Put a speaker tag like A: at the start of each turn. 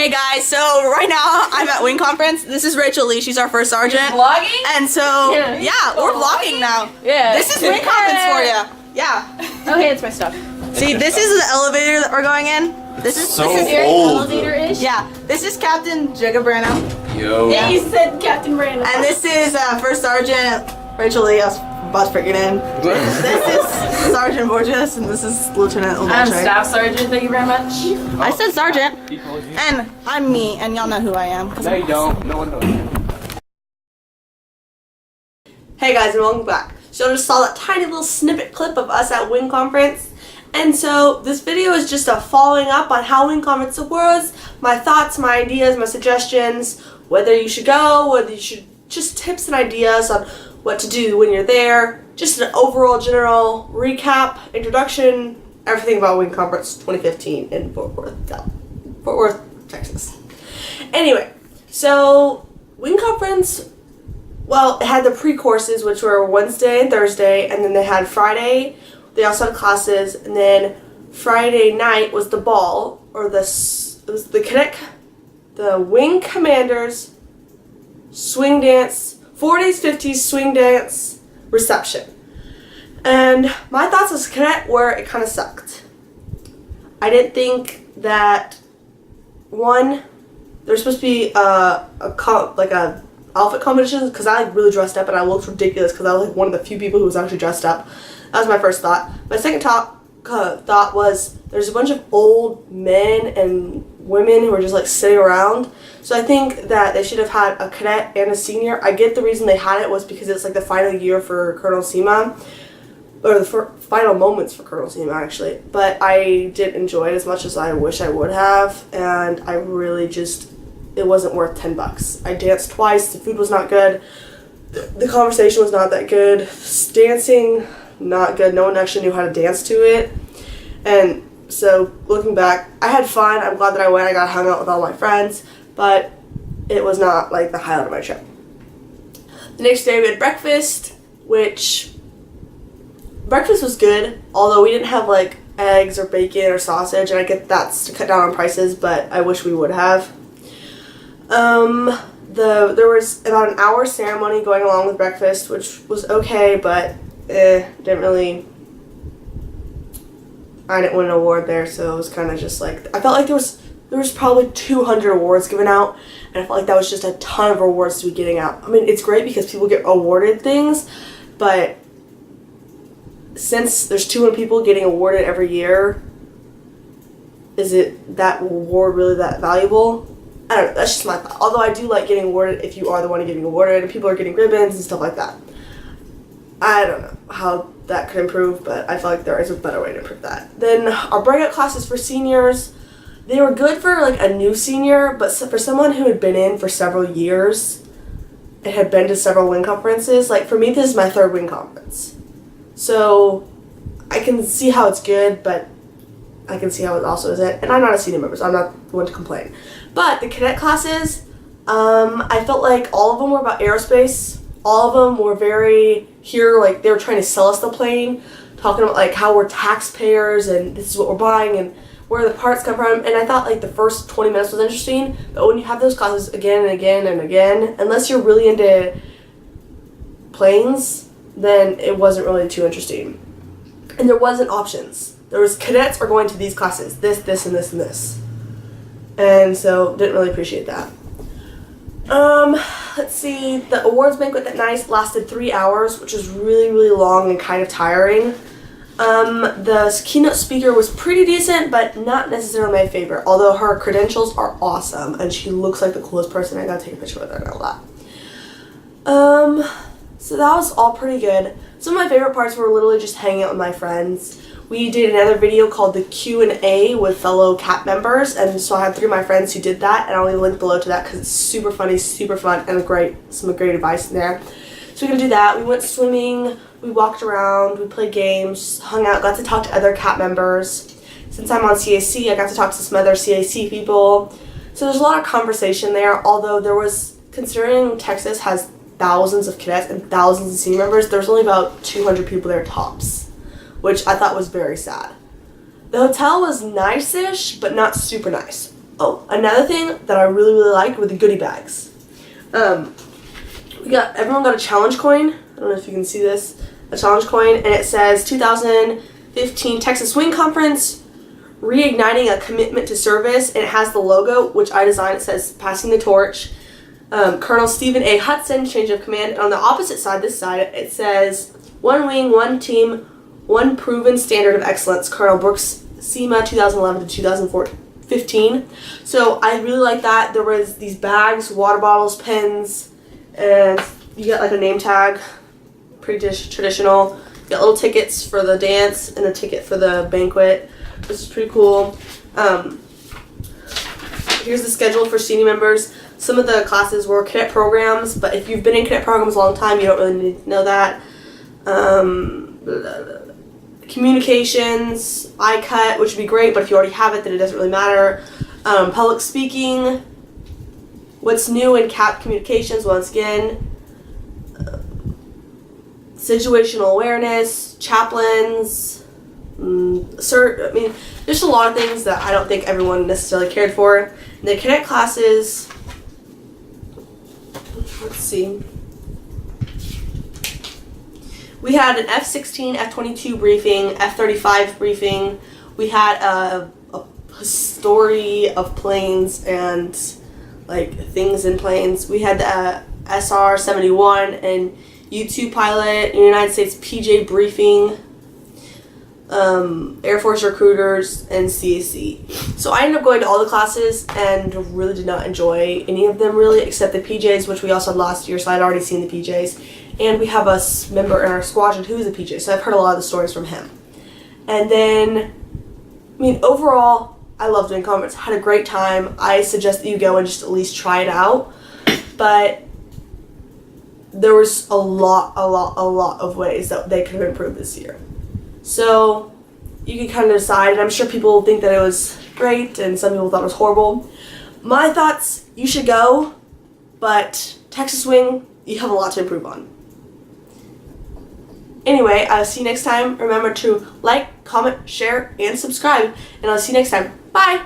A: Hey guys, so right now I'm at Wing Conference. This is Rachel Lee, she's our first sergeant.
B: You're vlogging?
A: And so, yeah, we're vlogging now.
B: Yeah.
A: This is Wing Conference for you. Yeah.
B: Okay, it's my stuff.
A: See, this is the elevator that we're going in. This is
B: very elevator-ish.
A: Yeah, this is Captain Gigabrano.
C: Yo.
B: Yeah, you said Captain Brandon.
A: And this is First Sergeant Rachel Lee. I was about to freaking in. This is Sergeant Borges, and this is Lieutenant
B: I'm
A: Olmatre.
B: Staff Sergeant, thank you very much.
A: I said Sergeant, and I'm me, and y'all know who I am.
C: No, you don't. No one knows.
D: Hey guys, and welcome back. So I just saw that tiny little snippet clip of us at Wing Conference. And so this video is just a following up on how Wing Conference was, my thoughts, my ideas, my suggestions, whether you should go, whether you should, just tips and ideas on what to do when you're there, just an overall general recap, introduction, everything about Wing Conference 2015 in Fort Worth, Texas. Anyway, so Wing Conference, well, it had the pre-courses, which were Wednesday and Thursday, and then they had Friday. They also had classes, and then Friday night was the ball, or it was the Wing Commanders swing dance, 40s, 50s swing dance reception. And my thoughts as a cadet were it kind of sucked. I didn't think that, one, there's supposed to be a outfit competition, because I really dressed up and I looked ridiculous because I was one of the few people who was actually dressed up. That was my first thought. My second thought was there's a bunch of old men and women who are just sitting around. So I think that they should have had a cadet and a senior. I get the reason they had it was because it's the final year for Colonel Sema, or the final moments for Colonel Sema actually. But I didn't enjoy it as much as I wish I would have, and I really it wasn't worth $10. I danced twice. The food was not good. The conversation was not that good. Dancing, not good. No one actually knew how to dance to it. And so looking back, I had fun. I'm glad that I went. I got hung out with all my friends, but it was not the highlight of my trip. The next day we had breakfast, which breakfast was good, although we didn't have eggs or bacon or sausage, and I get that's to cut down on prices, but I wish we would have. There was about an hour ceremony going along with breakfast, which was okay, but I didn't win an award there, so it was kind of just I felt like there was probably 200 awards given out, and I felt like that was just a ton of awards to be getting out. I mean, it's great because people get awarded things, but since there's 200 people getting awarded every year, is that award really that valuable? I don't know, that's just my thought. Although I do like getting awarded if you are the one getting awarded and people are getting ribbons and stuff like that. I don't know how that could improve, but I feel like there is a better way to improve that. Then our breakout classes for seniors, they were good for a new senior, but for someone who had been in for several years and had been to several Wing Conferences, for me this is my third Wing Conference. So I can see how it's good, but I can see how it also isn't. And I'm not a senior member, so I'm not the one to complain. But the cadet classes, I felt like all of them were about aerospace. All of them were very they were trying to sell us the plane, talking about how we're taxpayers and this is what we're buying and where the parts come from. And I thought the first 20 minutes was interesting, but when you have those classes again and again and again, unless you're really into planes, then it wasn't really too interesting. And there wasn't options. There was cadets are going to these classes, this, and this, and this. And so didn't really appreciate that. Let's see, the awards banquet that night lasted 3 hours, which was really, really long and kind of tiring. The keynote speaker was pretty decent, but not necessarily my favorite, although her credentials are awesome, and she looks like the coolest person. I gotta take a picture with her and all that. So that was all pretty good. Some of my favorite parts were literally just hanging out with my friends. We did another video called the Q&A with fellow CAP members, and so I have 3 of my friends who did that, and I'll leave a link below to that because it's super funny, super fun, and some great advice in there. So we're going to do that. We went swimming, we walked around, we played games, hung out, got to talk to other CAP members. Since I'm on CAC, I got to talk to some other CAC people. So there's a lot of conversation there, although considering Texas has thousands of cadets and thousands of senior members, there's only about 200 people there tops, which I thought was very sad. The hotel was nice-ish, but not super nice. Oh, another thing that I really, really liked were the goodie bags. Everyone got a challenge coin. I don't know if you can see this. A challenge coin, and it says 2015 Texas Wing Conference, reigniting a commitment to service, and it has the logo, which I designed. It says passing the torch. Colonel Stephen A. Hudson, change of command. And on the opposite side, this side, it says one wing, one team, one proven standard of excellence. Colonel Brooks SEMA 2011 to 2015. So I really like that. There was these bags, water bottles, pens, and you get like a name tag. Pretty traditional. You got little tickets for the dance and a ticket for the banquet. This is pretty cool. Here's the schedule for senior members. Some of the classes were cadet programs, but if you've been in cadet programs a long time, you don't really need to know that. Communications, ICUT, which would be great, but if you already have it, then it doesn't really matter. Public speaking, what's new in CAP communications, once again. Situational awareness, chaplains, there's a lot of things that I don't think everyone necessarily cared for. In the cadet classes, let's see. We had an F-16, F-22 briefing, F-35 briefing. We had a story of planes and like things in planes. We had the SR-71 and U-2 pilot, United States PJ briefing, Air Force recruiters, and CAC. So I ended up going to all the classes and really did not enjoy any of them really, except the PJs, which we also had last year, so I'd already seen the PJs. And we have a member in our squadron who is a PJ, so I've heard a lot of the stories from him. And then, overall, I loved Wing Conference. Had a great time. I suggest that you go and just at least try it out. But there was a lot of ways that they could have improved this year. So you can kind of decide, and I'm sure people think that it was great, and some people thought it was horrible. My thoughts, you should go, but Texas Wing, you have a lot to improve on. Anyway, I'll see you next time. Remember to like, comment, share, and subscribe, and I'll see you next time. Bye!